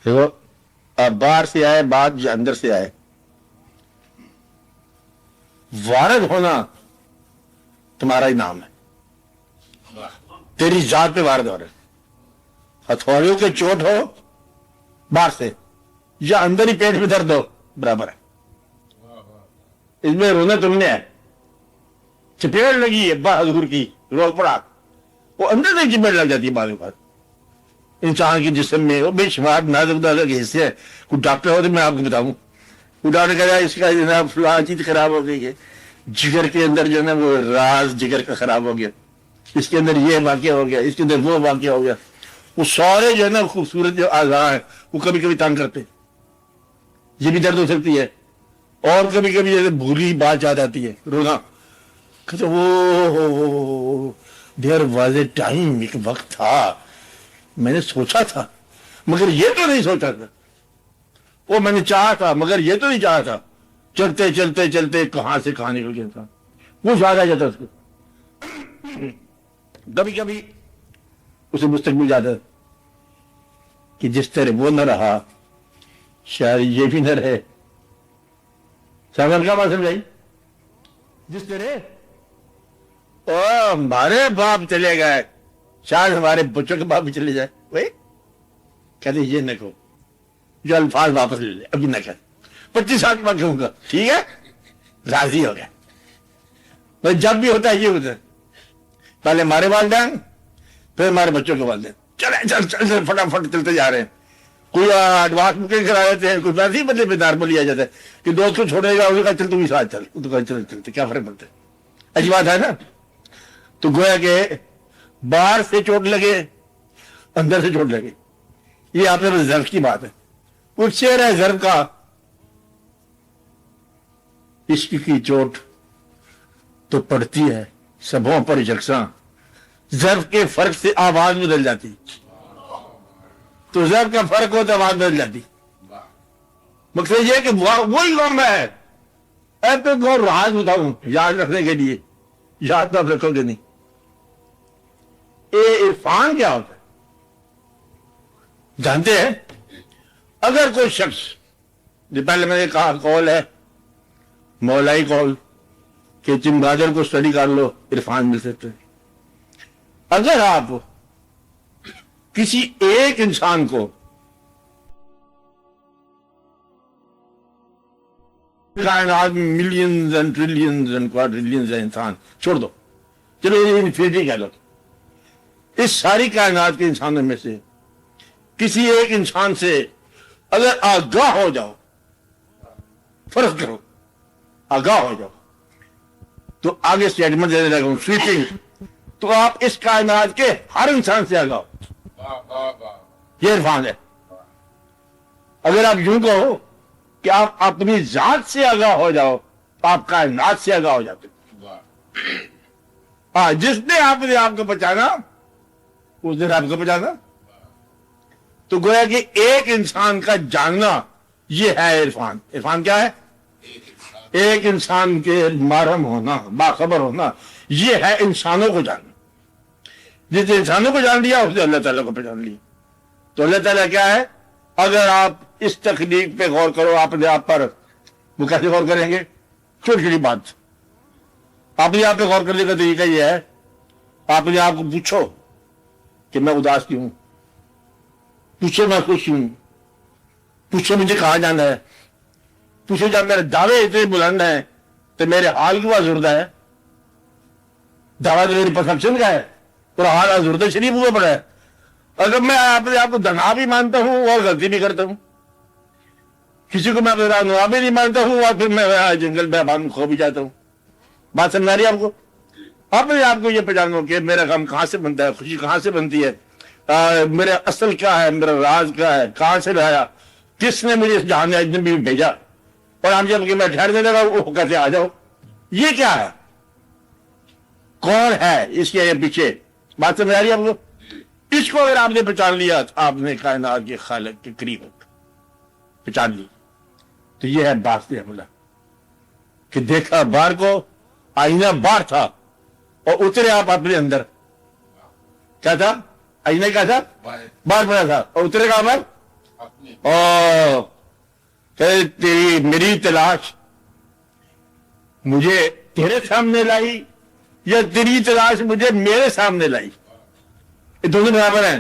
دیکھو اب باہر سے آئے بات جو اندر سے آئے، وارد ہونا تمہارا ہی نام ہے، تیری ذات پہ وارد ہو رہے، ہتھوڑیوں کے چوٹ ہو باہر سے یا اندر ہی پیٹ میں درد ہو برابر ہے، اس میں رونا تم نے ہے، چپیڑ لگی ہے با حضور کی رو پڑا، وہ اندر سے چپیڑ لگ جاتی ہے بعض اوقات انسان کے جسم میں، وہ بے شمار نازک نازک حصے ہیں۔ کوئی ڈاکٹر ہو تو میں آپ کو بتاؤں، کوئی ڈاکٹر کہہ رہا ہے اس کا جناب فلاں چیز خراب ہو گئی ہے، جگر کے اندر جو ہے نا وہ راز جگر کا خراب ہو گیا، اس کے اندر یہ واقعہ ہو گیا، اس کے اندر وہ واقعہ ہو گیا، وہ سارے جو ہے نا خوبصورت جو اعضاء ہیں وہ کبھی کبھی تنگ کرتے، یہ بھی درد ہو سکتی ہے، اور کبھی کبھی جیسے بھولی بات یاد آتی ہے رونا، کہتے وہ دیر واز اے ٹائم، ایک وقت تھا میں نے سوچا تھا مگر یہ تو نہیں سوچا تھا، وہ میں نے چاہا تھا مگر یہ تو نہیں چاہا تھا، چلتے چلتے چلتے کہاں سے کہاں نکل گیا انسان، وہ یاد آ جاتا اس کو، کبھی کبھی اسے مستقبل یاد آتا کہ جس طرح وہ نہ رہا شاید یہ بھی نہ رہے، سامنے کا بات سمجھائی، جس طرح ہمارے باپ چلے گئے شاید ہمارے بچوں کے باپ بھی چلے جائے، وہی کہتے یہ نہ کہو، جو الفاظ واپس لے لے، ابھی نہ کہتے 25 سال کے بعد کہوں گا، ٹھیک ہے راضی ہو گیا، جب بھی ہوتا ہے یہ ہوتا ہے، پہلے ہمارے والدین پھر ہمارے بچوں کے والدین، چلے چل چل چل فٹافٹ چلتے جا رہے ہیں، کوئی ایڈوانس بکنگ کرا دیتے ہیں، کوئی ویسے ہی بدلے پہ نارمل لیا جاتا ہے کہ دوست کو چھوڑے گا اسے کہا چل تم بھی ساتھ چل، تو کہا چل چلتے کیا فرق پڑتا ہے، عجیب بات ہے نا، تو گویا کہ باہر سے چوٹ لگے اندر سے چوٹ لگے، یہ آپ نے ظرف کی بات ہے، وہ شعر ہے ظرف کا، عشق کی چوٹ تو پڑتی ہے سبوں پر یکساں، ظرف کے فرق سے آواز بدل جاتی، تو ظرف کا فرق ہو تو آواز بدل جاتی، مقصد یہ کہ وہی قوم ہے، ایسے کو راز بتاؤں یاد رکھنے کے لیے، یاد تو آپ رکھو گے نہیں، عرفان کیا ہوتا ہے جانتے ہیں؟ اگر کوئی شخص، جو پہلے میں نے کہا قول ہے مولائی قول کہ چمگادر کو اسٹڈی کر لو عرفان مل سکتے ہیں، اگر آپ کسی ایک انسان کو کائنات میں ملینز اینڈ ٹریلینز اینڈ کوادریلینز انسان چھوڑ دو، چلو انفینٹی کہہ لو، اس ساری کائنات کے انسانوں میں سے کسی ایک انسان سے اگر آگاہ ہو جاؤ، فرض کرو آگاہ ہو جاؤ، تو آگے اسٹیٹمنٹ دینے لگا ہوں سویپنگ، تو آپ اس کائنات کے ہر انسان سے آگاہ ہو، یہ عرفان ہے۔ اگر آپ یوں کہو کہ آپ اپنی ذات سے آگاہ ہو جاؤ تو آپ کائنات سے آگاہ ہو جاتے، ہاں جس نے آپ کو پہچانا اس دن آپ کو پہچانا، تو گویا کہ ایک انسان کا جاننا یہ ہے عرفان۔ عرفان کیا ہے؟ ایک انسان کے محرم ہونا، باخبر ہونا، یہ ہے انسانوں کو جاننا، جس انسانوں کو جان لیا اس نے اللہ تعالیٰ کو پہچان لیا۔ تو اللہ تعالیٰ کیا ہے؟ اگر آپ اس تخلیق پہ غور کرو اپنے آپ پر، وہ کیسے غور کریں گے؟ چھوٹی چھوٹی بات اپنے آپ پہ غور کرنے کا طریقہ یہ ہے، آپ نے آپ کو پوچھو کہ میں اداس کیوں ہوں، پوچھو میں خوش ہوں، پوچھو مجھے کہاں جانا ہے، پوچھو جب میرے دعوے اتنے بلند ہیں تو میرے حال کی آزردہ ہے، دعویٰ تو میری پرسپشن کا ہے اور حال آزردہ شریف ہوا پڑا ہے، اگر میں اپنے آپ کو دنا بھی مانتا ہوں اور غلطی بھی کرتا ہوں، کسی کو میں رہنما بھی نہیں مانتا ہوں اور پھر میں جنگل بیابان کھو بھی جاتا ہوں، بات سمجھا رہی ہے آپ کو؟ اپنے آپ کو یہ پہچانو کہ میرا غم کہاں سے بنتا ہے، خوشی کہاں سے بنتی ہے، میرا اصل کیا ہے، میرا راز کیا ہے، کہاں سے لایا، کس نے مجھے اس جہان میں بھیجا، اور ہم جب کہ میں ٹھہرنے لگا وہ کہتے آ جاؤ، یہ کیا ہے، کون ہے اس کے پیچھے، بات سمجھ آ رہی ہے آپ کو؟ اس کو اگر آپ نے پہچان لیا تو آپ نے کائنات کے خالق کے قریب پہچان لی، تو یہ ہے بات حملہ کہ دیکھا باہر کو، آئینہ باہر تھا اور اترے آپ اپنے اندر، کیا تھا آئینہ، کیا تھا باہر پڑا تھا اور اترے گا باہر اور تیری میری تلاش مجھے تیرے سامنے لائی یا تیری تلاش مجھے میرے سامنے لائی؟ یہ دونوں برابر ہیں.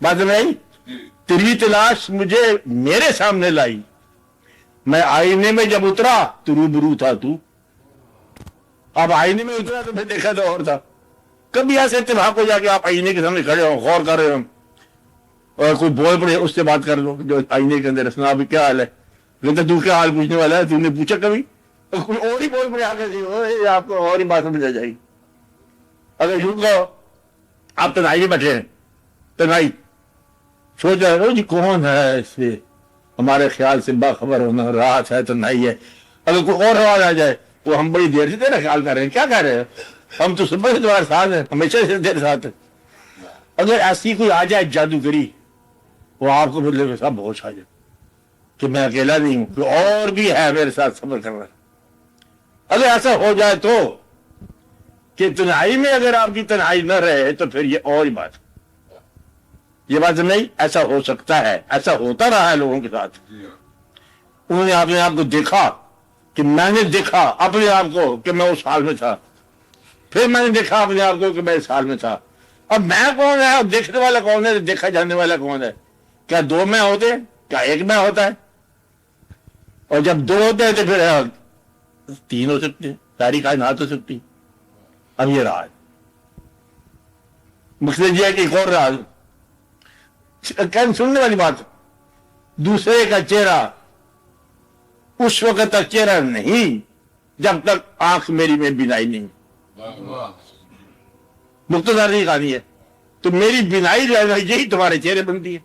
بات سمجھ آئی؟ تیری تلاش مجھے میرے سامنے لائی. میں آئینے میں جب اترا تو روبرو تھا تو. اب آئینے میں اترا تو پھر دیکھا تو اور تھا. کبھی ایسے اتفاق ہو جا کے آپ آئینے کے سامنے کھڑے ہو، غور کر رہے ہو اور کوئی بول پڑے اس سے بات کر لو جو آئینے کے اندر. سنا ابھی کیا حال ہے؟ لیکن تو کیا حال پوچھنے والا ہے؟ تو نے پوچھا کبھی؟ کوئی اور ہی بول پڑے آگے آپ کو اور ہی بات سمجھ آ جائے گی. اگر یوں کہو آپ تنہائی میں بیٹھے ہیں، تنہائی سوچ رہے ہو جی کون ہے اس سے ہمارے خیال سے باخبر ہونا، رات ہے تنہائی ہے. اگر کوئی اور آواز آ جائے وہ ہم بڑی دیر سے تیرا خیال کر رہے ہیں، کیا کہہ رہے ہیں؟ ہم تو صبح سے تمہارے ساتھ ہیں، ہمیشہ سے تیرے ساتھ ہیں. اگر ایسی کوئی آ جائے جادوگری، وہ آپ کو پھر سب ہوش آ جائے کہ میں اکیلا نہیں ہوں، کوئی اور بھی ہے میرے ساتھ سفر کر رہا ہے. اگر ایسا ہو جائے تو کہ تنہائی میں اگر آپ کی تنہائی نہ رہے تو پھر یہ اور ہی بات. یہ بات نہیں، ایسا ہو سکتا ہے، ایسا ہوتا رہا ہے لوگوں کے ساتھ. انہوں نے اپنے آپ کو دیکھا کہ میں نے دیکھا اپنے آپ کو کہ میں اس حال میں تھا، پھر میں نے دیکھا اپنے آپ کو کہ میں اس حال میں تھا. اب میں کون ہے؟ اب دیکھنے والا کون ہے؟ دیکھا جانے والا کون ہے؟ کیا دو میں ہوتے ہیں؟ کیا ایک میں ہوتا ہے؟ اور جب دو ہوتے ہیں تو پھر تین ہو سکتے ہیں، ساری کائنات ہو سکتی. اب یہ راز مقصد یہ ہے کہ ایک اور راز سننے والی بات، دوسرے کا چہرہ اس وقت تک چہرہ نہیں جب تک آنکھ میری میں بینائی نہیں. مختصر یہ کہانی ہے. تو میری بینائی جو ہے یہی تمہارے چہرے بنتی ہے.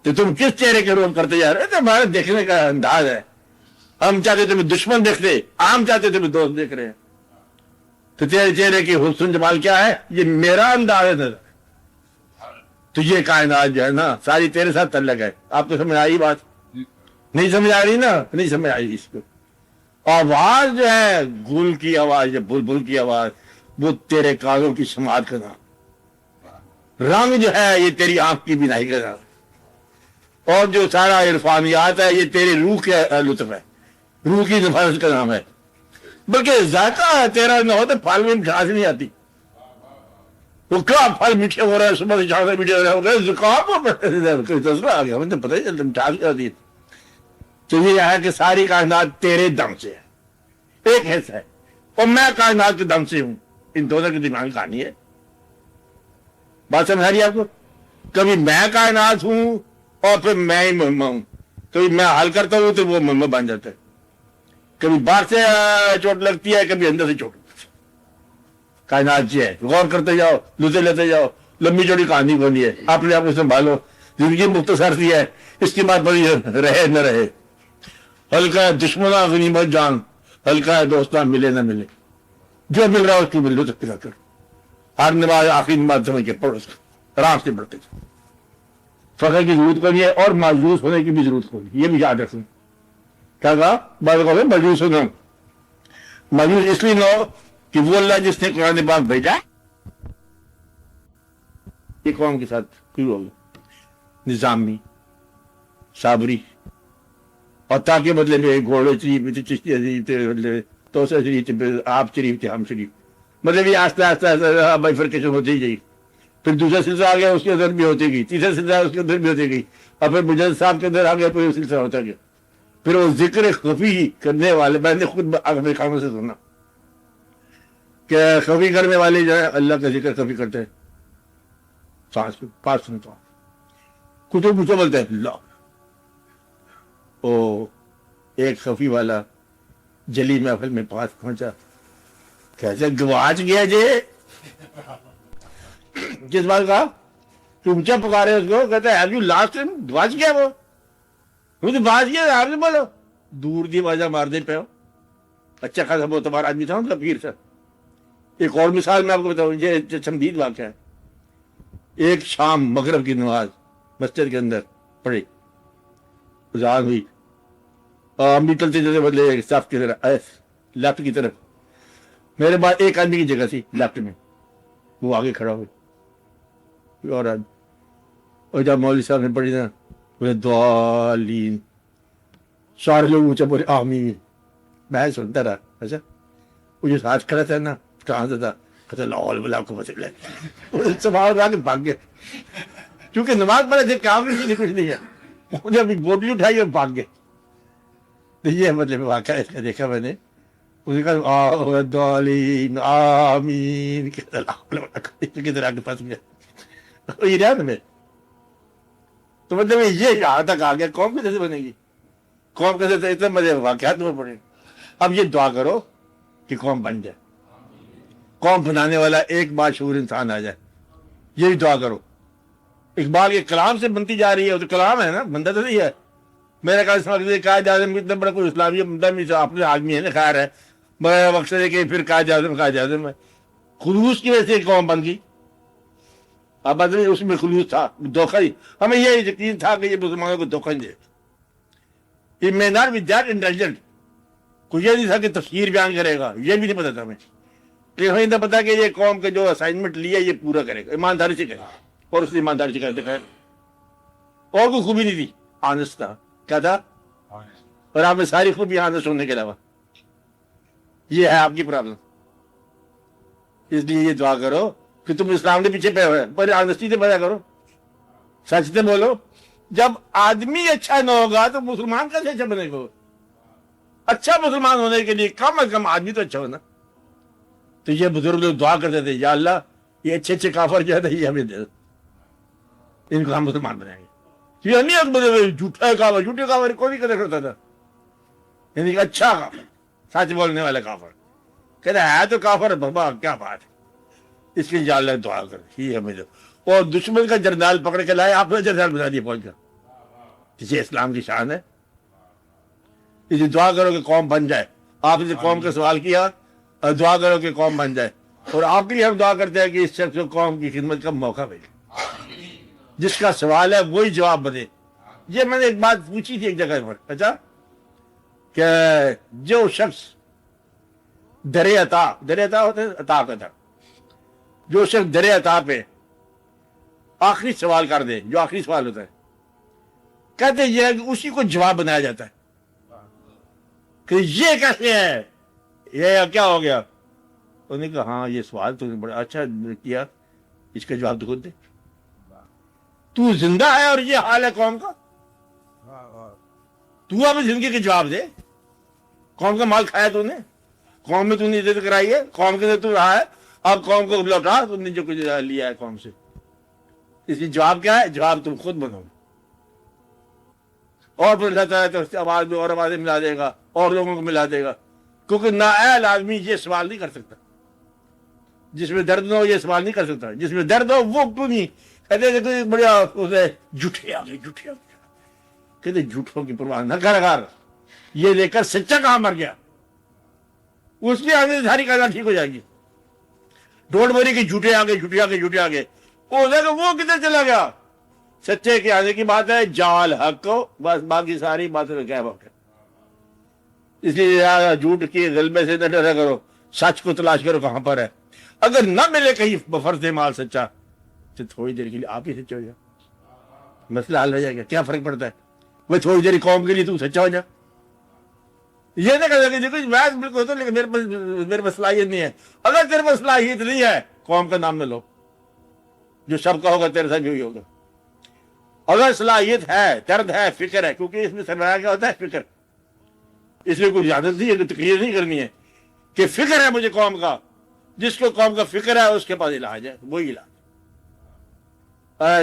تو تم کس چہرے کے روپ کرتے جا رہے ہو؟ ہمارے دیکھنے کا انداز ہے. ہم چاہتے تمہیں دشمن دیکھتے، عام چاہتے تمہیں دوست دیکھ رہے ہیں. تو تیرے چہرے کی حسن جمال کیا ہے؟ یہ میرا انداز ہے نظر. تو یہ کائنات جو ہے نا ساری تیرے ساتھ تعلق ہے. آپ کو سمجھ آئی بات؟ نہیں سمجھ آ رہی نا؟ نہیں سمجھ آئی. اس کو آواز جو ہے گل کی آواز یا بلبل کی آواز، وہ تیرے کانوں کی سماعت کا نام. رنگ جو ہے یہ تیری آنکھ کی بینائی کا نام. اور جو سارا عرفانیات ہے یہ تیری روح کے لطف ہے، روح کی نفاذ کا نام ہے. بلکہ ذائقہ ہے تیرا نہ ہو تو پھل میں مٹھاس نہیں آتی. وہ کیا پھل میٹھے ہو رہے ہیں، صبح سے شام سے میٹھے ہو رہے ہیں، زکام کوئی تذکرہ آ گیا، مجھے پتہ ہی چلتا مٹھاس نہیں آتی. تو یہ ہے کہ ساری کائنات تیرے دم سے ہے، ایک حصہ ہے، اور میں کائنات کے دم سے ہوں. ان دونوں کی دماغ کی کہانی ہے. بات سمجھ آ رہی ہے آپ کو؟ کبھی میں کائنات ہوں اور پھر میں ہی مہمہ ہوں. کبھی میں حل کرتا ہوں تو وہ مہمہ بن جاتا ہے. کبھی باہر سے چوٹ لگتی ہے، کبھی اندر سے چوٹ لگتی ہے. کائنات یہ ہے، غور کرتے جاؤ، لطف لیتے جاؤ. لمبی چوڑی کہانی بنی ہے، اپنے آپ کو سنبھالو. زندگی مختصر سی ہے، اس کی بات بڑی رہے نہ رہے. ہلکا ہے دشمنا غنیمت جان، ہلکا ہے دوستاں ملے نہ ملے. جو مل رہا ہے اس کی مل لو تک پھر کرو. ہر نماز آخری نماز سمجھ کے پڑھو، آرام سے بڑھتے جاؤ. فخر کی ضرورت کو نہیں ہے اور مایوس ہونے کی بھی ضرورت کو نہیں. یہ بھی یاد رکھیں. کیا کہا؟ بعض کو مایوس ہونا، مایوس اس لیے نہ ہو کہ وہ اللہ جس نے قرآن پاک بھیجا یہ قوم کے ساتھ شروع ہو گیا. نظامی، صابری، اور تاکہ بدلے میں گھوڑے شریف تھے، چشتی شریف تھے، توسہ شریف تھے، آپ شریف تھے، ہم شریف. مطلب یہ آہستہ آہستہ آہستہ بائیفرکیشن ہوتی ہی گئی. پھر دوسرا سلسلہ آ گیا، اس کے اندر بھی ہوتی گئی. تیسرا سلسلہ اس کے اندر بھی ہوتی گئی. اور پھر مجاہد صاحب کے اندر آ گیا، پھر وہ سلسلہ ہوتا گیا. پھر وہ ذکر خفی کرنے والے، میں نے خود اپنے کانوں سے سنا کہ خفی کرنے والے جو ہے اللہ کا ذکر خفی کرتے ہیں. سانس پاس سنتا ہوں کچھ مجھے بولتے ہیں اللہ. او ایک خفی والا جلی محفل میں پاس پہنچا، کیسے گواچ گیا جی. کس بات کا؟ تم پکارے اس کو، کہتا ہے یو لاسٹ ٹائم گواچ گیا. وہ مجھے بات کیا آپ نے بولو دور دی بازا مار دے پہ. اچھا خاصا بہت تمہارا آدمی تھا ان کا پیر سے. ایک اور مثال میں آپ کو بتاؤں، یہ چمدید واقعہ ہے. ایک شام مغرب کی نماز مسجد کے اندر پڑھی، اذان ہوئی، ہم بھی چلتے چلتے بدلے صف کی طرف لیفٹ کی طرف. میرے بعد ایک آدمی کی جگہ تھی لیفٹ میں، وہ آگے کھڑا ہوئے اور آدمی اور جب مولوی صاحب نے پڑھی نا بولے ضالین، سارے لوگ اونچا بولے آمین. میں سنتا رہا. اچھا وہ جو ساتھ کھڑا تھا نا کہاں سے تھا، کہتا لا حول ولا قوت الا باللہ. سبحان اللہ کے بھاگ گئے، کیونکہ نماز پڑھے تھے، کام نہیں کچھ نہیں ہے. انہوں نے اپنی بوٹلی اٹھائی اور بھاگ گئے. تو یہ مطلب واقعہ اس کا دیکھا میں نے. اس نے کہا ضالین آمین، کدھر آ کے پھنس گیا. یہ رہا نا میں تو مطلب یہ یہاں تک آ گیا. قوم کیسے بنے گی؟ قوم کیسے؟ اتنے مزے واقعات میں پڑے. اب یہ دعا کرو کہ قوم بن جائے، قوم بنانے والا ایک باشعور انسان آ جائے. یہی دعا کرو. اقبال کے کلام سے بنتی جا رہی ہے. وہ تو کلام ہے نا، بندہ تو نہیں ہے. میرا قائد اعظم اتنا بڑا کوئی اسلامی بندہ اپنے آدمی ہے نا، خیر ہے. میں مقصد ہے کہ پھر قائد اعظم ہے. خلوص کی وجہ سے قوم بن گئی. اب اس میں خلوص تھا، دھوکہ ہی. ہمیں یہ یقین تھا کہ یہ مسلمانوں کو دھوکہ نہیں دے. یہ may not be that intelligent. کوئی یہ نہیں تھا کہ تفسیر بیان کرے گا، یہ بھی نہیں پتا تھا ہمیں. لیکن ہمیں اتنا پتا کہ یہ قوم کے جو اسائنمنٹ لیا یہ پورا کرے گا، ایمانداری سے کرے گا. اور اس نے ایمانداری سے کرتے خیر اور کوئی خوبی نہیں تھی. آنس تھا. کیا تھا؟ اور آپ میں ساری خوبی آنس ہونے کے علاوہ. یہ ہے آپ کی پرابلم. اس لیے یہ دعا کرو کہ تم اسلام کے پیچھے پہ ہوئے، پہلے آنسٹی سے پیدا کرو، سچ سے بولو. جب آدمی اچھا نہ ہوگا تو مسلمان کیسے اچھا بنے گا؟ اچھا مسلمان ہونے کے لیے کم از کم آدمی تو اچھا ہونا. تو یہ بزرگ لوگ دعا کرتے تھے یا اللہ یہ اچھے اچھے کافر جو ہے یہ ہمیں دے دو، ان کو ہم مسلمان بنائیں گے. یہ نہیں جھوٹا کافر، جھوٹے کافر کوئی بھی قدر کرتا تھا. یعنی کہ اچھا کافر، سچ بولنے والا کافر. کہتا ہے تو کافر بابا کیا بات ہے. اس لیے یا اللہ دعا کر ہی ہمیں دو. اور دشمن کا جرنیل پکڑ کے لائے، آپ نے جرنیل بنا دیا پہنچ کر. یہ اسلام کی شان ہے. اسے دعا کرو کہ قوم بن جائے. آپ نے قوم کا سوال کیا، دعا کرو کہ قوم بن جائے. اور آپ کے لیے ہم دعا کرتے ہیں کہ اس شخص کو قوم کی خدمت کا موقع ملے. جس کا سوال ہے وہی جواب بنے. یہ میں نے ایک بات پوچھی تھی ایک جگہ پر. اچھا کہ جو شخص در عطا ہوتا ہے عطا کا در، جو شخص در عطا پہ آخری سوال کر دے، جو آخری سوال ہوتا ہے، کہتے یہ ہے کہ اسی کو جواب بنایا جاتا ہے کہ یہ کیسے ہے، یہ کیا ہو گیا. انہوں نے کہا ہاں یہ سوال تو بڑا اچھا کیا، اس کا جواب تو خود دے. تو زندہ ہے اور یہ حال ہے قوم کا. تو اپنی زندگی کے جواب دے. قوم کا مال کھایا تو نے، قوم میں تو نے عزت کرائی ہے، قوم کے تو رہا ہے. اب قوم کو لوٹا تو نے جو کچھ لیا ہے قوم سے. اس لیے جواب کیا ہے؟ جواب تم خود بنو. اور پھر رہتا ہے تو آواز میں اور آوازیں ملا دے گا اور لوگوں کو ملا دے گا. کیونکہ نااہل آدمی یہ سوال نہیں کر سکتا. جس میں درد نہ ہو یہ سوال نہیں کر سکتا. جس میں درد ہو وہ کیوں نہیں کہتے بڑھیا اسے جھوٹے آ گئے. کہتے جھوٹوں کی پرواہ نہ کر. یہ لے کر سچا کہاں مر گیا، اس لیے آگے ساری کائنات ٹھیک ہو جائے گی. ڈونٹ وری کہ جھوٹے آ گئے. وہ کدھر چلا گیا؟ سچے کے آنے کی بات ہے، جال حق کو، بس باقی ساری باتوں میں کیا وقت ہے. اس لیے جھوٹ کی غلبے سے نہ ڈرا کرو، سچ کو تلاش کرو کہاں پر ہے. اگر نہ ملے کہیں بفرض مال سچا تو تھوڑی دیر کے لیے آپ ہی سچا ہو جائے، مسئلہ حل ہو جائے گا. کیا فرق پڑتا ہے؟ وہ تھوڑی دیر قوم کے لیے تو سچا ہو جا. یہ نہیں کہہ سکتے کچھ بحث بالکل ہوتا، لیکن میرے پاس صلاحیت نہیں ہے. اگر تیرے پاس صلاحیت نہیں ہے قوم کا نام نہ لو. جو سب کا ہوگا تیرے ساتھ بھی ہوگا. اگر صلاحیت ہے، درد ہے، فکر ہے، کیونکہ اس میں سرمایہ کیا ہوتا ہے؟ فکر. اس لیے کوئی عادت نہیں ہے کہ تقریر نہیں کرنی ہے کہ فکر ہے مجھے قوم کا. جس کو قوم کا فکر ہے اس کے پاس علاج ہے، وہی علاج.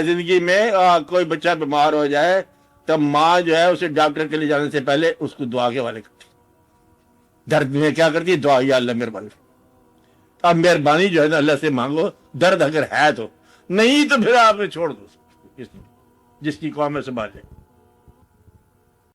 زندگی میں کوئی بچہ بیمار ہو جائے تب ماں جو ہے اسے ڈاکٹر کے لیے جانے سے پہلے اس کو دعا کے حوالے کرتی. درد میں کیا کرتی ہے؟ دعا. یا اللہ مہربانی. اب مہربانی جو ہے نا اللہ سے مانگو. درد اگر ہے تو، نہیں تو پھر آپ نے چھوڑ دو جس کی قوم میں سنبھال لے.